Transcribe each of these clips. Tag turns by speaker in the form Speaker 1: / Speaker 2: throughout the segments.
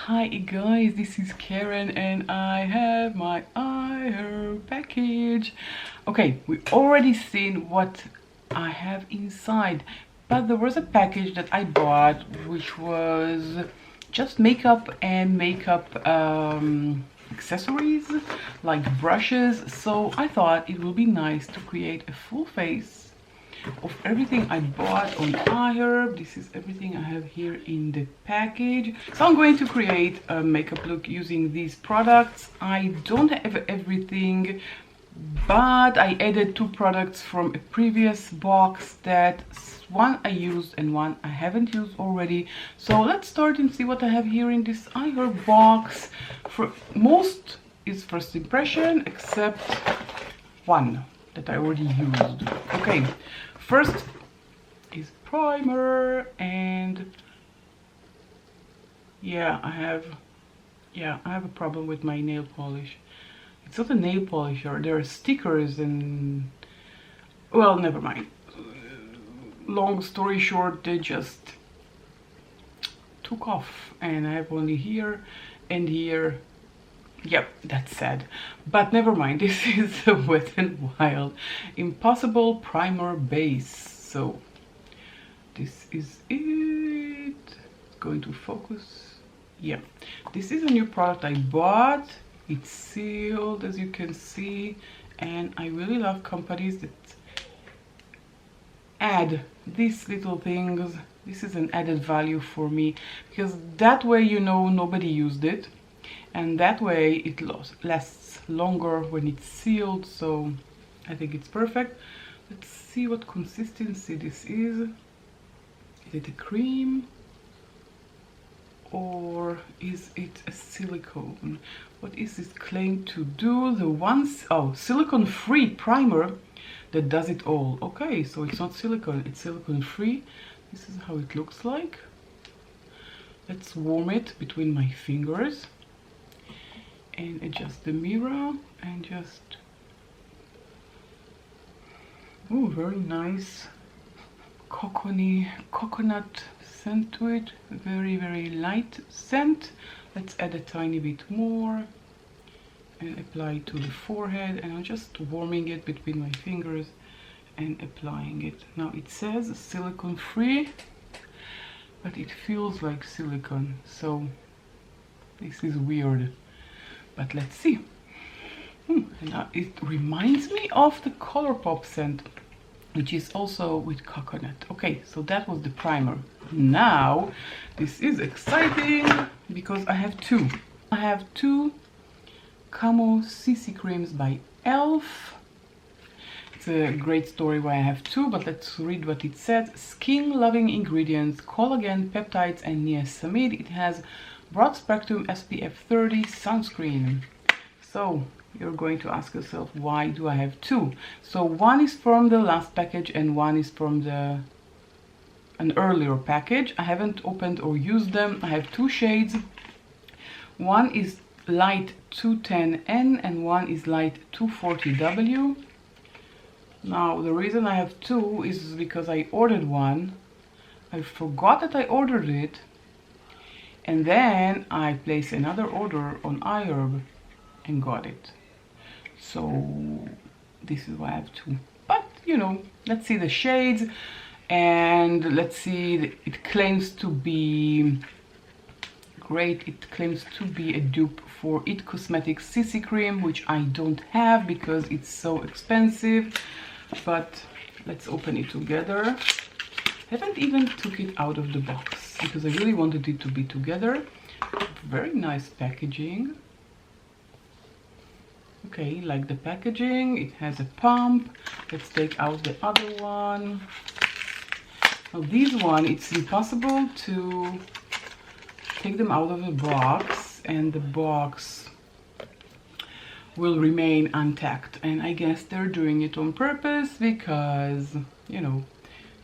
Speaker 1: Hi guys, this is Karen and I have my Iherb package. Okay, we already seen what I have inside, but there was a package that I bought which was just makeup and makeup accessories like brushes, so I thought it would be nice to create a full face of everything I bought on Iherb. This is everything I have here in the package. So I'm going to create a makeup look using these products. I don't have everything, but I added 2 products from a previous box that one I used and one I haven't used already. So let's start and see what I have here in this Iherb box. For most is first impression, except one that I already used. Okay, first is primer, and I have a problem with my nail polish. It's not a nail polisher, there are stickers and, well, never mind. Long story short, they just took off and I have only here and here. Yep, that's sad, but never mind. This is a Wet n Wild Impossible Primer Base. So this is it. It's going to focus. Yeah, this is a new product I bought. It's sealed, as you can see, and I really love companies that add these little things. This is an added value for me, because that way you know nobody used it, and that way it lasts longer when it's sealed. So I think it's perfect. Let's see what consistency this is. Is it a cream or is it a silicone? What is this claim to do? Silicone free primer that does it all. Okay, so it's not silicone, it's silicone free. This is how it looks like. Let's warm it between my fingers and adjust the mirror and just, oh, very nice coconut scent to it. Very light scent. Let's add a tiny bit more and apply it to the forehead, and I'm just warming it between my fingers and applying it. Now it says silicone free, but it feels like silicone, so this is weird. But let's see. And now it reminds me of the ColourPop scent, which is also with coconut. Okay, so that was the primer. Now this is exciting because I have 2. I have 2 Camo Cc Creams by e.l.f. It's a great story why I have 2, but let's read what it says. Skin loving ingredients, collagen, peptides and niacinamide. It has broad spectrum SPF 30 sunscreen. So you're going to ask yourself, why do I have 2? So one is from the last package and one is from an earlier package. I haven't opened or used them. I have 2 shades. One is light 210N and one is light 240W. Now the reason I have 2 is because I ordered one. I forgot that I ordered it, and then I placed another order on Iherb and got it. So this is why I have 2. But you know, let's see the shades, and let's see. It claims to be great. It claims to be a dupe for It Cosmetics CC cream, which I don't have because it's so expensive. But let's open it together. I haven't even took it out of the box because I really wanted it to be together. Very nice packaging. Okay, like the packaging. It has a pump. Let's take out the other one. Now this one, it's impossible to take them out of the box, and the box will remain intact, and I guess they're doing it on purpose because, you know,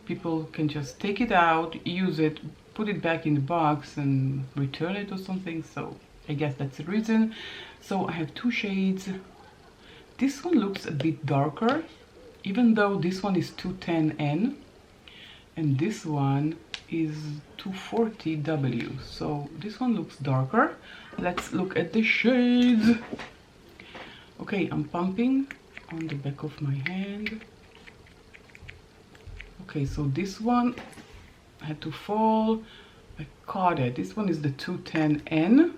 Speaker 1: people can just take it out, use it, put it back in the box and return it or something. So I guess that's the reason. So I have 2 shades. This one looks a bit darker, even though this one is 210N. and this one is 240W. So this one looks darker. Let's look at the shades. Okay, I'm pumping on the back of my hand. Okay, so this one had to fall. I caught it. This one is the 210N.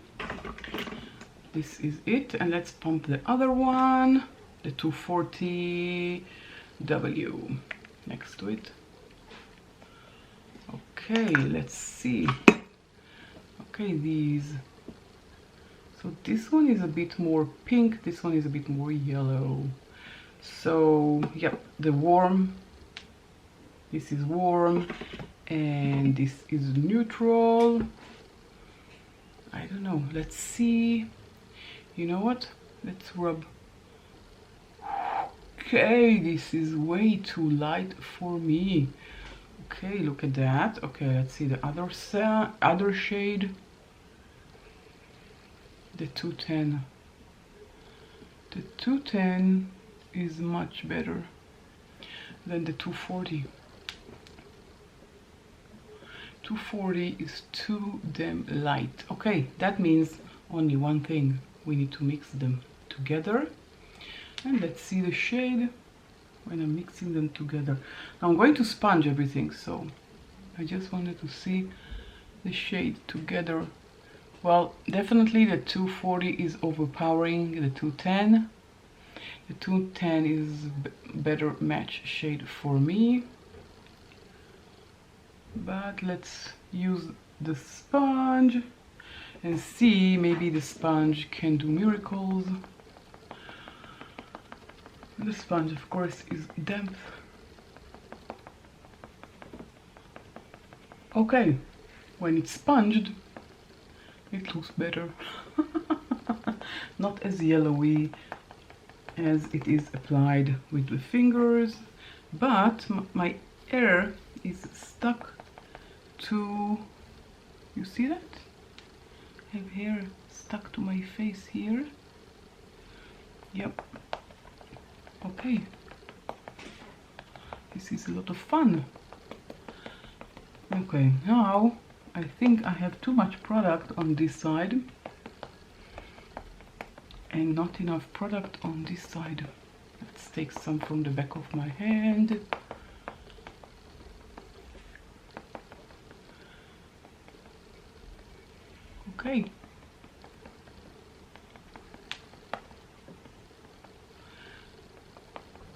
Speaker 1: This is it, and let's pump the other one, the 240W, next to it. Okay, let's see. Okay, these. So this one is a bit more pink, this one is a bit more yellow. So, yep, the warm. This is warm, and this is neutral. I don't know, let's see. You know what? Let's rub. Okay, this is way too light for me. Okay, look at that. Okay, let's see the other shade. The 210. The 210 is much better than the 240. 240 is too damn light. Okay, that means only one thing. We need to mix them together. And let's see the shade when I'm mixing them together. Now I'm going to sponge everything, so I just wanted to see the shade together. Well, definitely the 240 is overpowering the 210. The 210 is better match shade for me. But let's use the sponge and see, maybe the sponge can do miracles. The sponge, of course, is damp. Okay, when it's sponged, it looks better. Not as yellowy as it is applied with the fingers, but my hair is stuck to, you see that? I have hair stuck to my face here. Yep. Okay. This is a lot of fun. Okay, now I think I have too much product on this side and not enough product on this side. Let's take some from the back of my hand. Okay.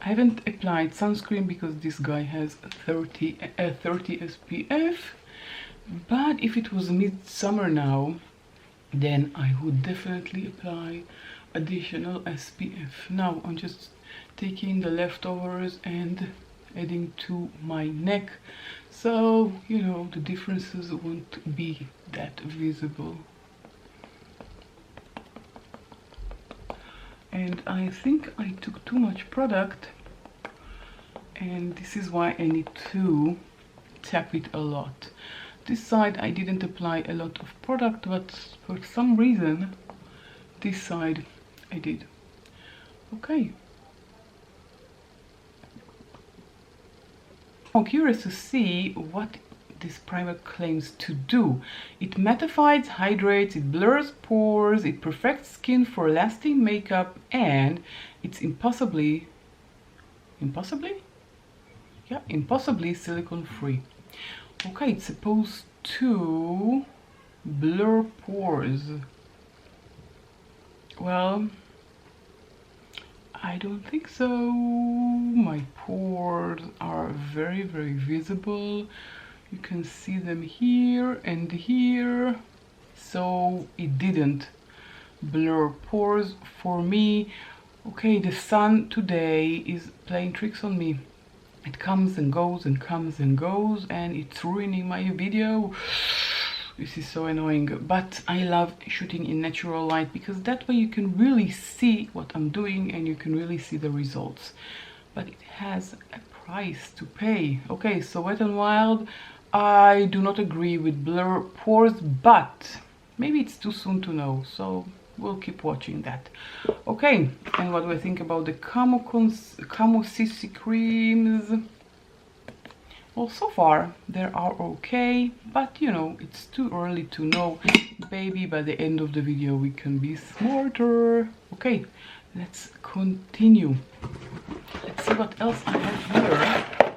Speaker 1: I haven't applied sunscreen because this guy has 30 SPF, but if it was midsummer now, then I would definitely apply additional SPF. Now I'm just taking the leftovers and adding to my neck, so you know the differences won't be that visible. And I think I took too much product, and this is why I need to tap it a lot. This side I didn't apply a lot of product, but for some reason this side I did. Okay. I'm curious to see what this primer claims to do. It mattifies, hydrates, it blurs pores, it perfects skin for lasting makeup, and it's impossibly silicone free. Okay, it's supposed to blur pores. Well, I don't think so. My pores are very, very visible. You can see them here and here. So it didn't blur pores for me. Okay, the sun today is playing tricks on me. It comes and goes and comes and goes, and it's ruining my video. This is so annoying, but I love shooting in natural light because that way you can really see what I'm doing and you can really see the results. But it has a price to pay. Okay, so Wet n Wild, I do not agree with blur pores, but maybe it's too soon to know, so we'll keep watching that. Okay, and what do I think about the Camo Cc Creams? Well, so far they are okay, but you know, it's too early to know. Maybe by the end of the video we can be smarter. Okay, let's continue. Let's see what else I have here.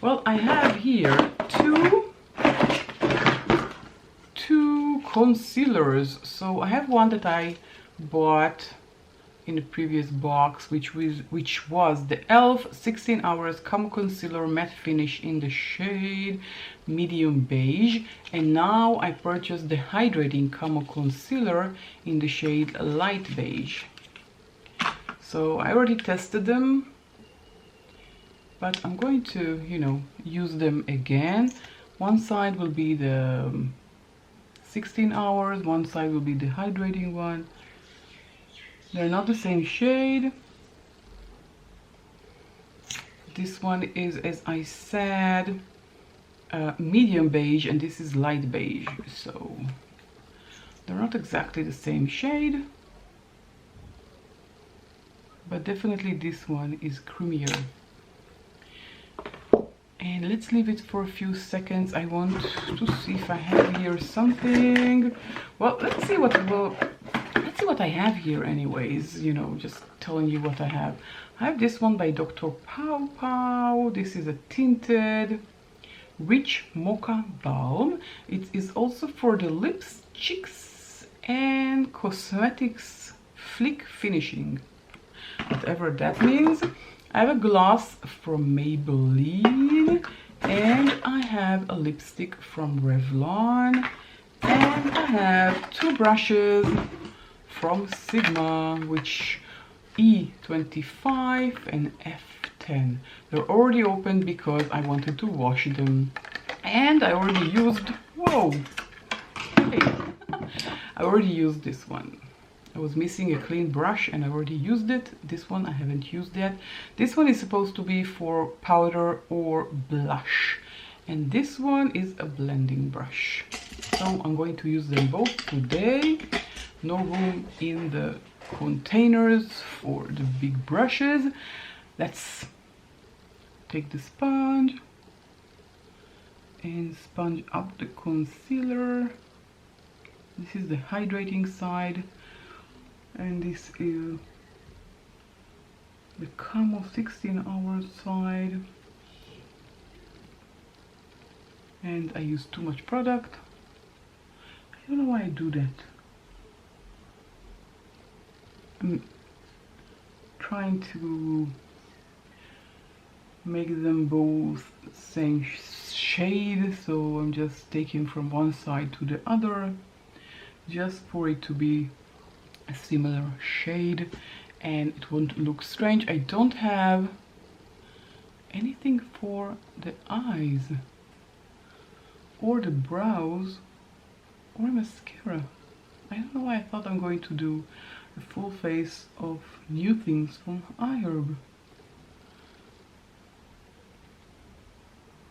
Speaker 1: Well, I have here two concealers. So I have one that I bought in the previous box, which was the e.l.f. 16 Hours Camo Concealer Matte Finish in the shade Medium Beige, and now I purchased the Hydrating Camo Concealer in the shade Light Beige. So I already tested them, but I'm going to, you know, use them again. One side will be the 16 hours, one side will be the hydrating one. They're not the same shade. This one is, as I said, medium beige, and this is light beige. So they're not exactly the same shade, but definitely this one is creamier. And let's leave it for a few seconds. I want to see if I have here something. Well, let's see what I have here anyways, you know, just telling you what I have. I have this one by Dr. Pow Pow. This is a tinted rich mocha balm. It is also for the lips, cheeks and cosmetics flick finishing, whatever that means. I have a gloss from Maybelline, and I have a lipstick from Revlon, and I have two brushes from Sigma, which E25 and F10. They're already opened because I wanted to wash them, and I already used, whoa, hey, I already used this one. I was missing a clean brush and I already used it. This one I haven't used yet. This one is supposed to be for powder or blush, and this one is a blending brush. So I'm going to use them both today. No room in the containers for the big brushes. Let's take the sponge and sponge up the concealer. This is the hydrating side, and this is the Camo 16 Hours side. And I use too much product. I don't know why I do that. I'm trying to make them both same shade, so I'm just taking from one side to the other just for it to be a similar shade and it won't look strange. I don't have anything for the eyes or the brows or mascara. I don't know why I thought I'm going to do a full face of new things from Iherb.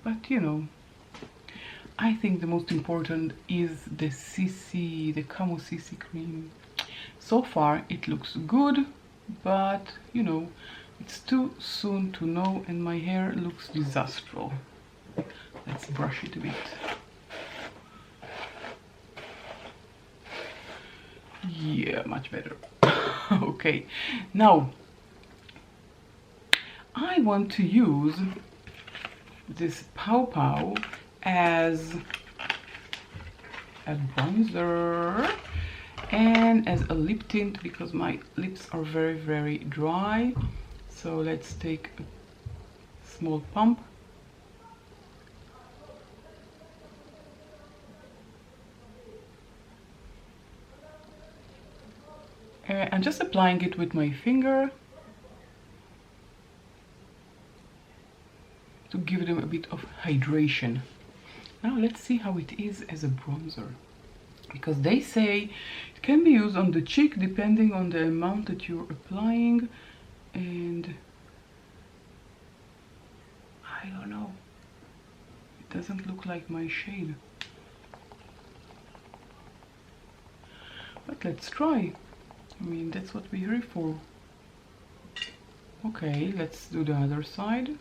Speaker 1: But you know, I think the most important is the Camo Cc Cream. So far it looks good, but you know, it's too soon to know, and my hair looks disastrous. Let's brush it a bit. Yeah, much better. Okay, now I want to use this Pow Pow as a bronzer and as a lip tint because my lips are very, very dry. So let's take a small pump. I'm just applying it with my finger to give them a bit of hydration. Now let's see how it is as a bronzer, because they say it can be used on the cheek depending on the amount that you're applying, and I don't know, it doesn't look like my shade, but let's try. I mean, that's what we're here for. Okay, let's do the other side.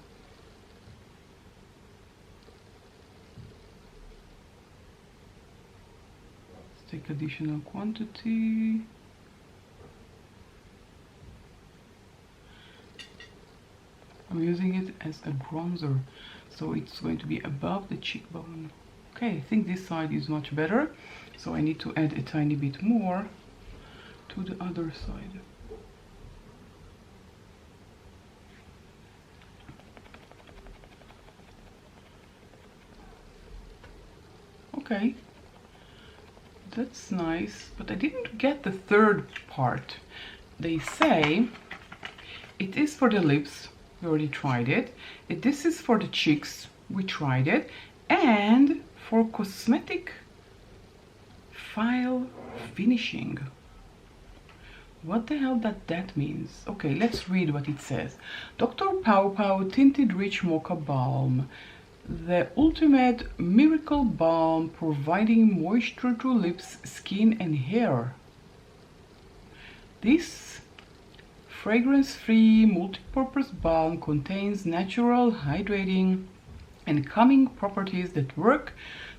Speaker 1: take additional quantity. I'm using it as a bronzer, so it's going to be above the cheekbone. Okay, I think this side is much better, so I need to add a tiny bit more to the other side. Okay, that's nice, but I didn't get the third part. They say it is for the lips, we already tried it. This is for the cheeks, we tried it, and for cosmetic file finishing. What the hell that means? Okay, let's read what it says. Dr. Pow Pow Tinted Rich Mocha Balm. The ultimate miracle balm providing moisture to lips, skin and hair. This fragrance-free multi-purpose balm contains natural, hydrating and calming properties that work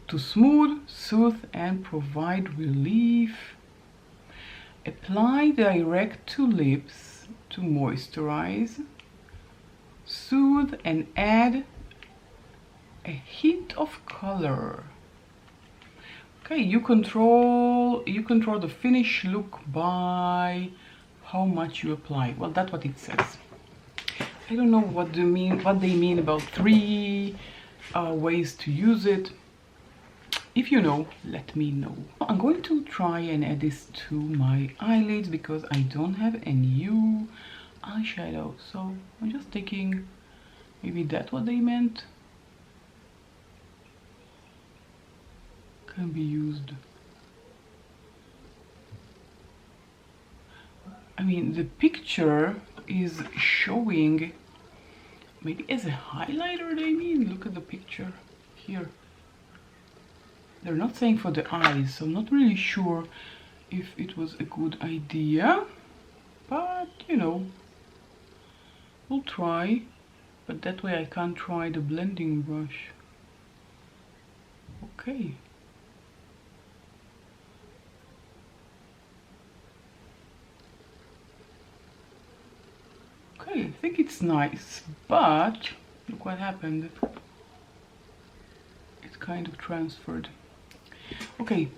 Speaker 1: to smooth, soothe and provide relief. Apply direct to lips to moisturize, soothe and add a hint of color. Okay, you control the finish look by how much you apply. Well, that's what it says. I don't know what they mean about 3 ways to use it. If you know, let me know. I'm going to try and add this to my eyelids because I don't have a new eyeshadow. So I'm just taking, maybe that's what they meant. Can be used. I mean, the picture is showing, maybe as a highlighter they mean. Look at the picture here. They're not saying for the eyes, so I'm not really sure if it was a good idea, but you know, we'll try. But that way I can't try the blending brush. Okay. Okay, I think it's nice, but look what happened. It kind of transferred. Okay,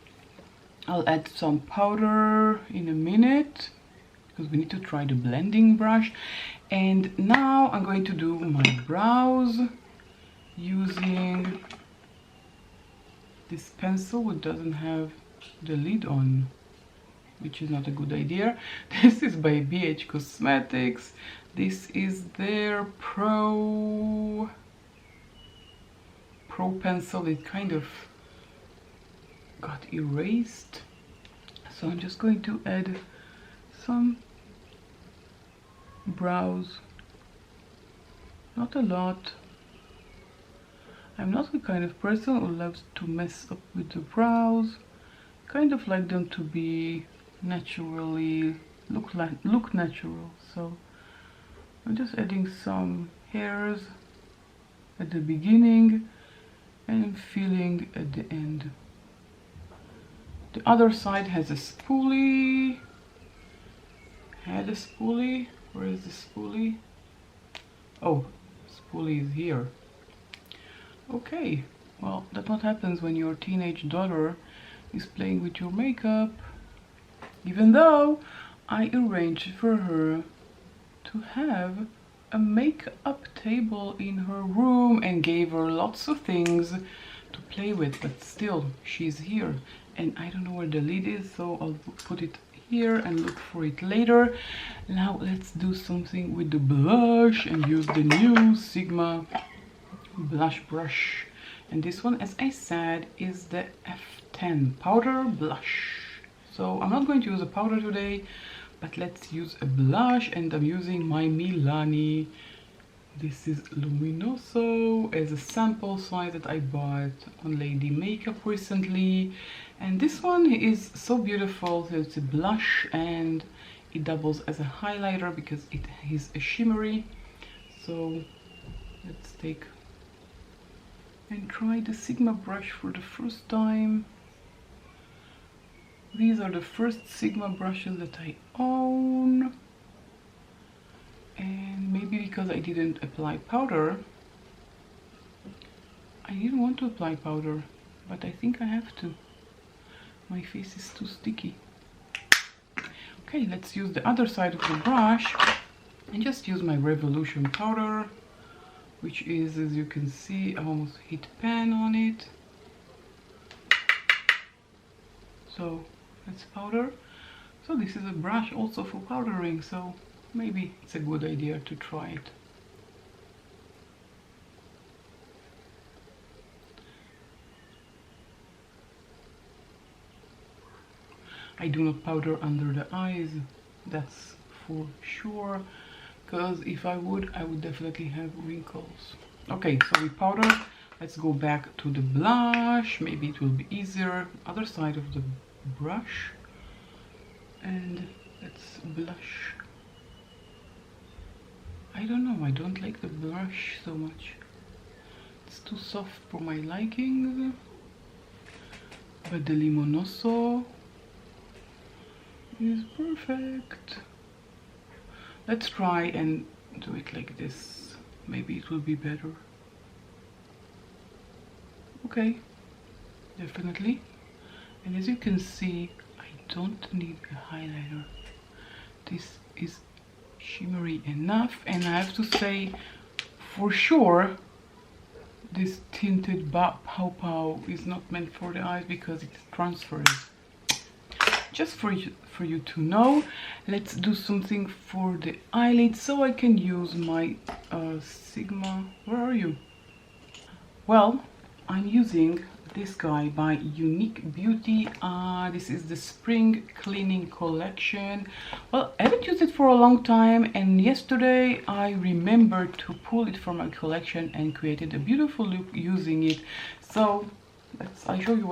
Speaker 1: I'll add some powder in a minute because we need to try the blending brush. And now I'm going to do my brows using this pencil which doesn't have the lid on, which is not a good idea. This is by BH Cosmetics. This is their Pro pencil. It kind of got erased, so I'm just going to add some brows, not a lot. I'm not the kind of person who loves to mess up with the brows. Kind of like them to be naturally look natural. So I'm just adding some hairs at the beginning and filling at the end. The other side has a spoolie. Had a spoolie. Where is the spoolie? Oh, spoolie is here. Okay, well, that's what happens when your teenage daughter is playing with your makeup. Even though I arranged for her to have a makeup table in her room and gave her lots of things to play with, but still, she's here. And I don't know where the lid is, so I'll put it here and look for it later. Now let's do something with the blush and use the new Sigma blush brush. And this one, as I said, is the F10 powder blush. So I'm not going to use a powder today, but let's use a blush, and I'm using my Milani. This is Luminoso as a sample size that I bought on Lady Makeup recently. And this one is so beautiful. So it's a blush and it doubles as a highlighter because it is a shimmery. So let's take and try the Sigma brush for the first time. These are the first Sigma brushes that I own. And maybe because I didn't apply powder, I didn't want to apply powder, but I think I have to. My face is too sticky. Okay, let's use the other side of the brush and just use my Revolution powder, which is, as you can see, I almost hit pan on it. So that's powder. So this is a brush also for powdering, so maybe it's a good idea to try it. I do not powder under the eyes, that's for sure, because if I would definitely have wrinkles. Okay, so we powder. Let's go back to the blush. Maybe it will be easier. Other side of the brush. And let's blush. I don't know, I don't like the blush so much. It's too soft for my liking. But the Limonoso is perfect. Let's try and do it like this. Maybe it will be better. Okay, definitely. And as you can see, I don't need a highlighter. This is shimmery enough, and I have to say for sure this tinted Pow Pow is not meant for the eyes because it transfers. Just for you to know, let's do something for the eyelids so I can use my Sigma. Where are you? Well, I'm using this guy by Unique Beauty. This is the spring cleaning collection. Well, I haven't used it for a long time, and yesterday I remembered to pull it from my collection and created a beautiful look using it. So I'll show you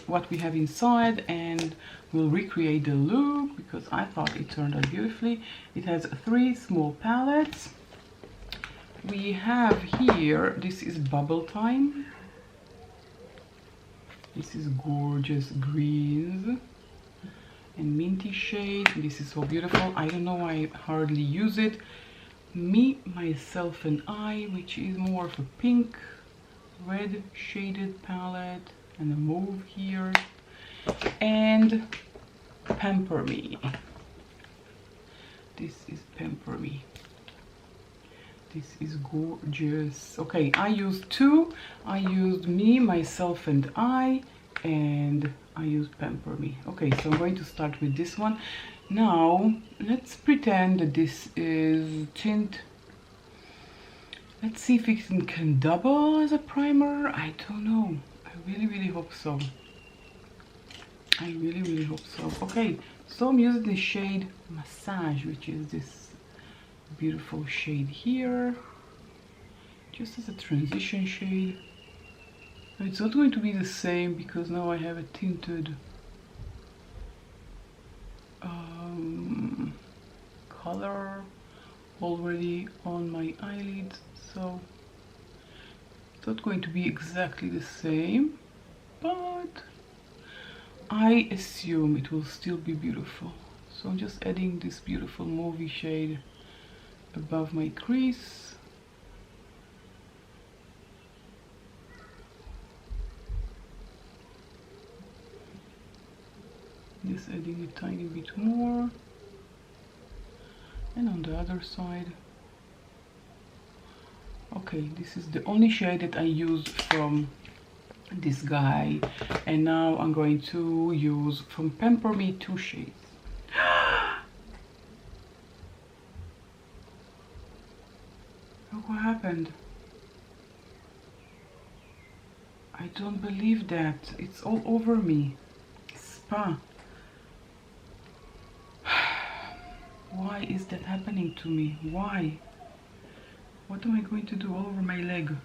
Speaker 1: what we have inside, and we'll recreate the look because I thought it turned out beautifully. It has 3 small palettes. We have here, this is Bubble Time. This is gorgeous greens and minty shade. This is so beautiful. I don't know why I hardly use it. Me, Myself and I, which is more of a pink, red shaded palette, and a mauve here. And Pamper Me. This is Pamper Me. This is gorgeous. Okay, I used 2. I used Me, Myself and I, and I used Pamper Me. Okay, so I'm going to start with this one. Now, let's pretend that this is tint. Let's see if it can double as a primer. I don't know. I really hope so. I really hope so. Okay, so I'm using the shade Massage, which is this beautiful shade here, just as a transition shade. It's not going to be the same because now I have a tinted color already on my eyelids, so it's not going to be exactly the same, but I assume it will still be beautiful. So I'm just adding this beautiful mauvey shade above my crease. Just adding a tiny bit more. And on the other side. Okay, this is the only shade that I used from this guy. And now I'm going to use from Pamper Me 2 shades. Look what happened. I don't believe that. It's all over me. Spa. Why is that happening to me? Why? What am I going to do all over my leg?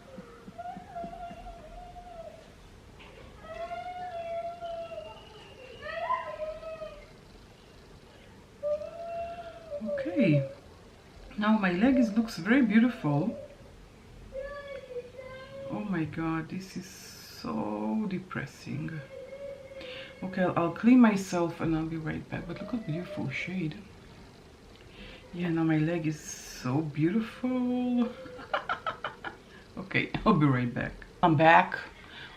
Speaker 1: Okay. Now my leg looks very beautiful. Oh my god, this is so depressing. Okay, I'll clean myself and I'll be right back. But look at the beautiful shade. Yeah, now my leg is so beautiful. Okay, I'll be right back. I'm back.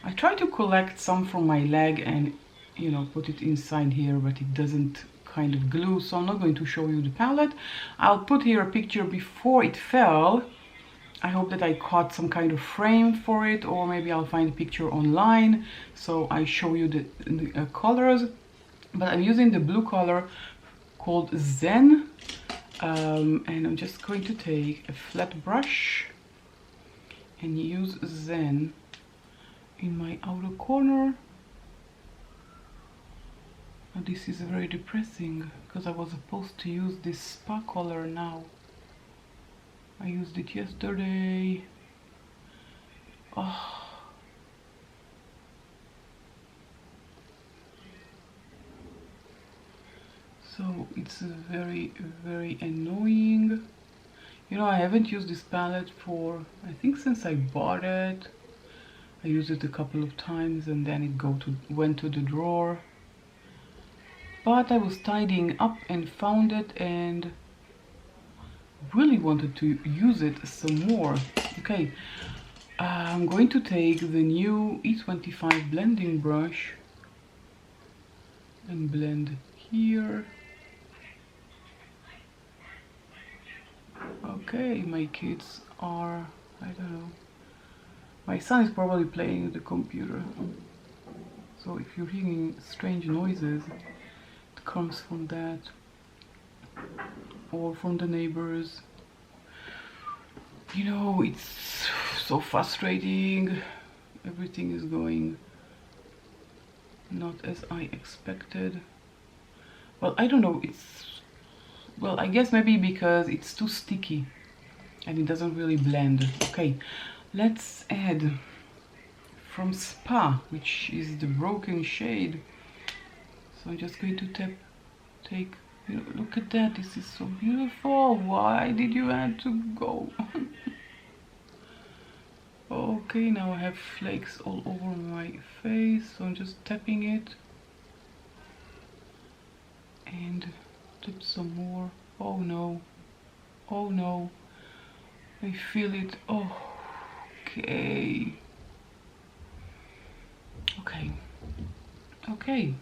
Speaker 1: I tried to collect some from my leg and, you know, put it inside here, but it doesn't kind of glue, so I'm not going to show you the palette. I'll put here a picture before it fell. I hope that I caught some kind of frame for it, or maybe I'll find a picture online so I show you the colors. But I'm using the blue color called Zen, and I'm just going to take a flat brush and use Zen in my outer corner. Now this is very depressing because I was supposed to use this spa color now. I used it yesterday. Oh. So it's very, very annoying. You know, I haven't used this palette for, I think, since I bought it. I used it a couple of times and then it went to the drawer. But I was tidying up and found it and really wanted to use it some more. Okay, I'm going to take the new E25 blending brush and blend here. Okay, my kids are, I don't know, my son is probably playing with the computer, so if you're hearing strange noises, it comes from that or from the neighbors. You know, it's so frustrating. Everything is going not as I expected. Well, I don't know, well, I guess maybe because it's too sticky and it doesn't really blend. Okay, let's add from Spa, which is the broken shade. So I'm just going to take, you know, look at that, this is so beautiful. Why did you have to go? Okay, now I have flakes all over my face, so I'm just tapping it and tap some more. Oh no, oh no, I feel it. Oh, okay, okay,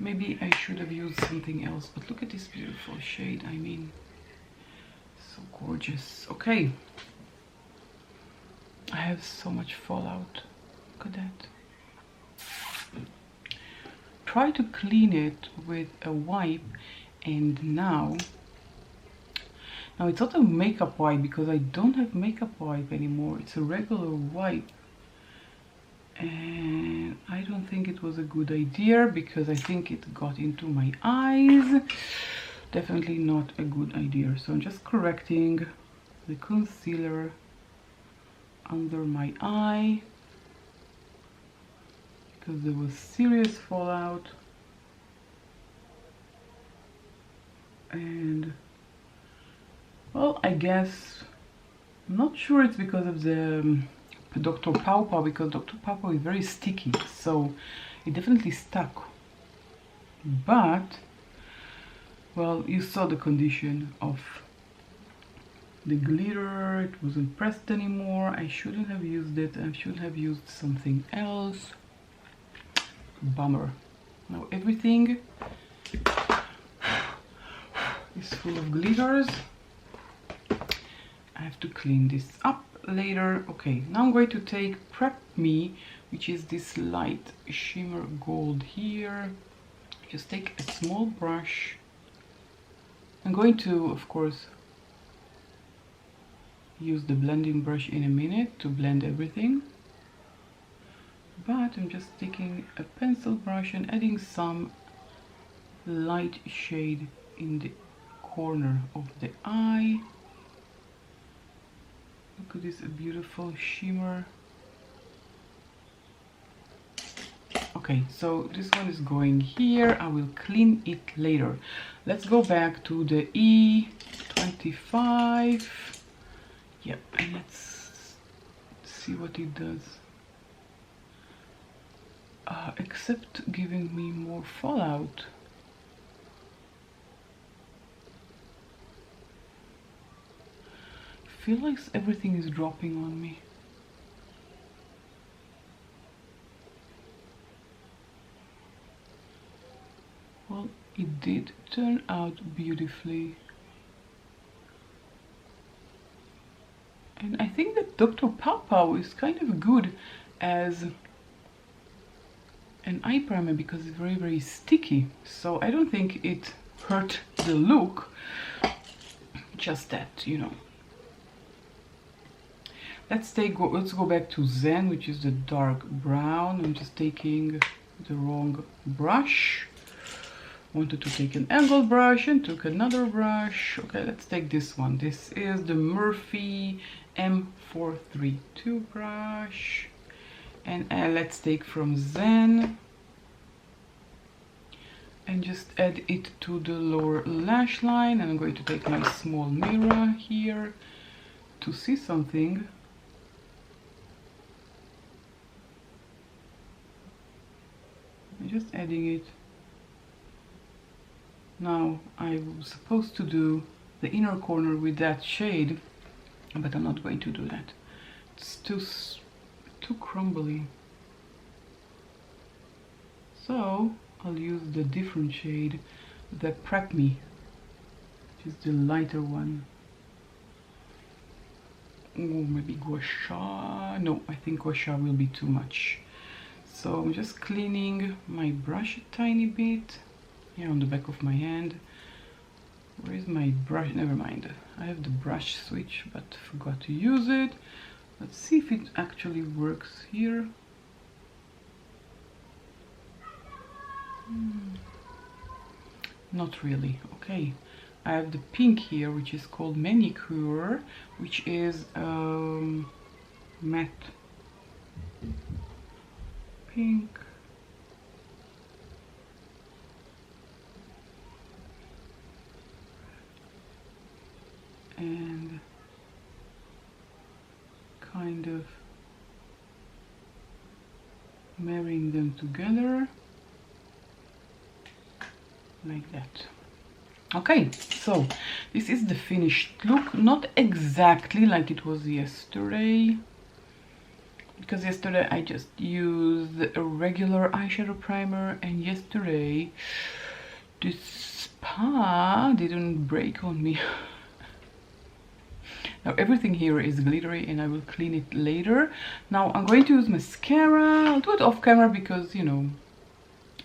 Speaker 1: maybe I should have used something else, but look at this beautiful shade. I mean, so gorgeous. Okay, I have so much fallout. Look at that. Try to clean it with a wipe, and now it's not a makeup wipe because I don't have makeup wipe anymore. It's a regular wipe, and I don't think it was a good idea because I think it got into my eyes. Definitely not a good idea. So I'm just correcting the concealer under my eye because there was serious fallout, and well, I guess, I'm not sure it's because of the Dr. Pawpaw, because Dr. Pawpaw is very sticky, so it definitely stuck. But well, you saw the condition of the glitter. It wasn't pressed anymore. I shouldn't have used it. I should have used something else. Bummer. Now everything is full of glitters. I have to clean this up later. Okay, now I'm going to take Prep Me, which is this light shimmer gold here. Just take a small brush. I'm going to, of course, use the blending brush in a minute to blend everything. But I'm just taking a pencil brush and adding some light shade in the corner of the eye. Look at this beautiful shimmer. Okay, so this one is going here. I will clean it later. Let's go back to the E25. Yep, and let's see what it does. except giving me more fallout. I feel like everything is dropping on me. Well, it did turn out beautifully. And I think that Dr. Pawpaw is kind of good as an eye primer because it's very, very sticky. So I don't think it hurt the look, just that, you know. Let's go back to Zen, which is the dark brown. I'm just taking the wrong brush. Wanted to take an angled brush and took another brush. Okay, let's take this one. This is the Morphe M432 brush. And let's take from Zen and just add it to the lower lash line. And I'm going to take my small mirror here to see something. I'm just adding it. Now I was supposed to do the inner corner with that shade, but I'm not going to do that. It's too crumbly. So I'll use the different shade, the Prep Me, which is the lighter one. Oh, maybe Gua Sha. No, I think Gua Sha will be too much. So I'm just cleaning my brush a tiny bit here on the back of my hand. Where is my brush? Never mind. I have the brush switch, but forgot to use it. Let's see if it actually works here. Not really. Okay. I have the pink here, which is called Manicure, which is matte pink. And kind of marrying them together like that. Okay, so this is the finished look. Not exactly like it was yesterday, because yesterday I just used a regular eyeshadow primer, and yesterday this spa didn't break on me. Now everything here is glittery and I will clean it later. Now I'm going to use mascara. I'll do it off camera because, you know,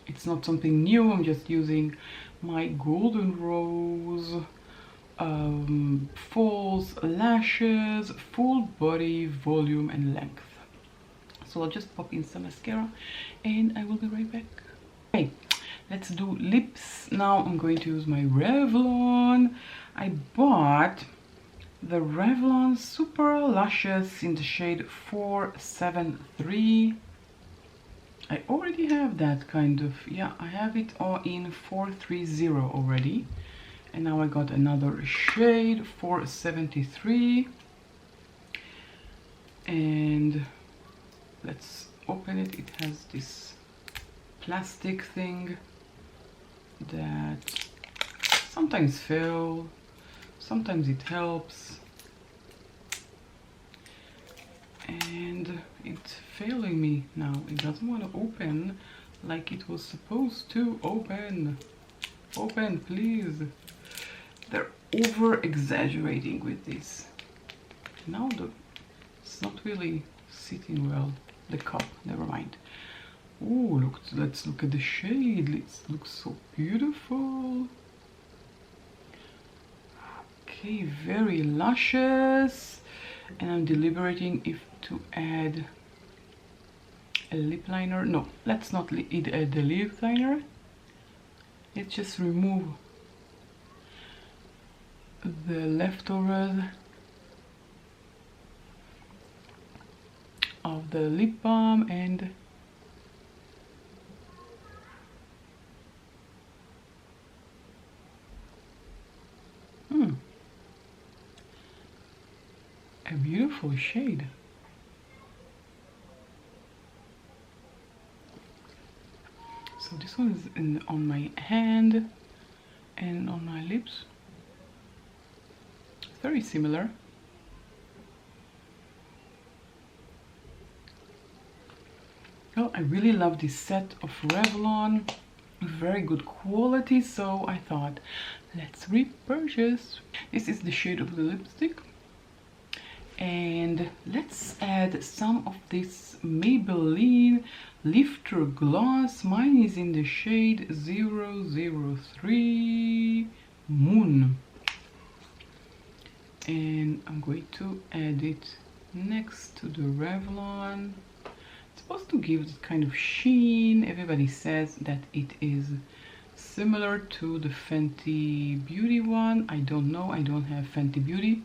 Speaker 1: it's not something new. I'm just using my Golden Rose false lashes, full body, volume and length. So I'll just pop in some mascara and I will be right back. Okay, let's do lips. Now I'm going to use my Revlon. I bought the Revlon Super Luscious in the shade 473. I already have that kind of, yeah, I have it all in 430 already. And now I got another shade, 473. And let's open it. It has this plastic thing that sometimes fails. Sometimes it helps, and it's failing me now. It doesn't want to open like it was supposed to open. Open, please. They're over exaggerating with this. Now it's not really sitting well. The cup, never mind. Oh, look! Let's look at the shade. It looks so beautiful. Okay, very luscious, and I'm deliberating if to add a lip liner. No, let's not add the lip liner. Let's just remove the leftovers of the lip balm and a beautiful shade. this one is on my hand and on my lips. It's very similar. Well, I really love this set of Revlon, very good quality, so I thought, let's repurchase. This is the shade of the lipstick. And let's add some of this Maybelline Lifter Gloss. Mine is in the shade 003 Moon. And I'm going to add it next to the Revlon. It's supposed to give this kind of sheen. Everybody says that it is similar to the Fenty Beauty one. I don't know, I don't have Fenty Beauty.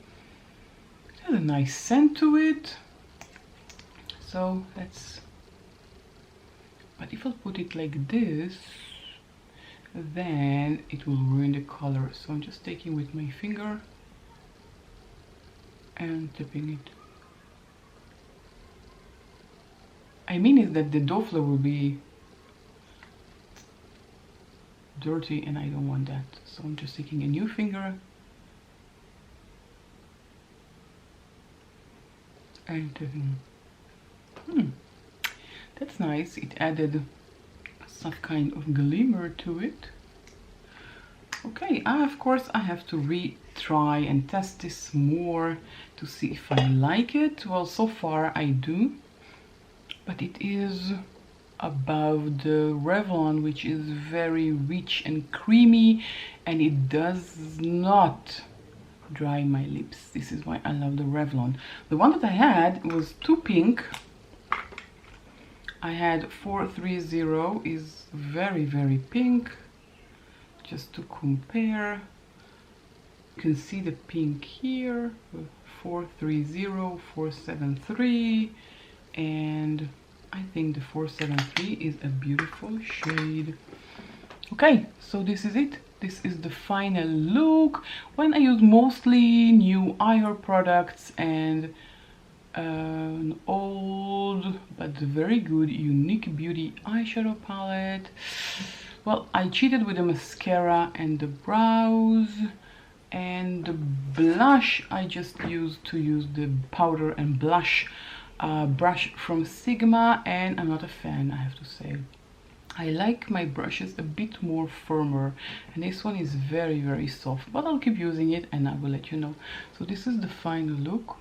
Speaker 1: It has a nice scent to it. So let's, but if I put it like this, then it will ruin the color. So I'm just taking with my finger and tapping it. I mean is that the doe floor will be dirty and I don't want that. So I'm just taking a new finger and tapping. That's nice. It added some kind of glimmer to it. Okay, of course I have to retry and test this more to see if I like it. Well, so far I do. But it is above the Revlon, which is very rich and creamy, and it does not dry my lips. This is why I love the Revlon. The one that I had was too pink. I had 430 is very, very pink. Just to compare, you can see the pink here, 430, 473. And I think the 473 is a beautiful shade. Okay, so this is it. This is the final look. When I use mostly new Iherb products and an old but very good Unique Beauty eyeshadow palette. Well, I cheated with the mascara and the brows. And the blush I just used to use the powder and blush brush from Sigma, and I'm not a fan, I have to say. I like my brushes a bit more firmer, and this one is very, very soft, but I'll keep using it and I will let you know. So this is the final look.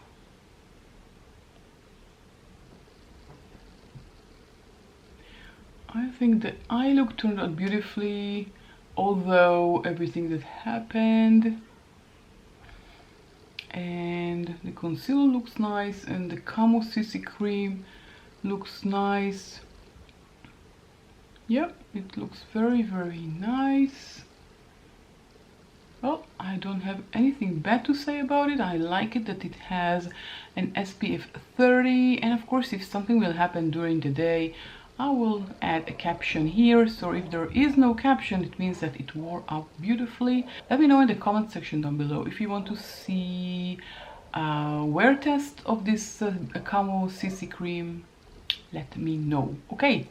Speaker 1: I think the eye look turned out beautifully, although everything that happened. And the concealer looks nice, and the Camo Cc Cream looks nice. Yep, it looks very, very nice. Well, I don't have anything bad to say about it. I like it that it has an SPF 30, and of course if something will happen during the day, I will add a caption here. So if there is no caption, it means that it wore out beautifully. Let me know in the comment section down below if you want to see a wear test of this Camo Cc Cream. Let me know. Okay,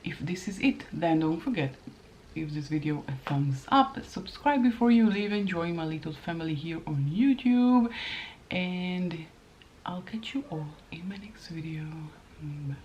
Speaker 1: if this is it, then don't forget, give this video a thumbs up, subscribe before you leave, and join my little family here on YouTube, and I'll catch you all in my next video. Bye.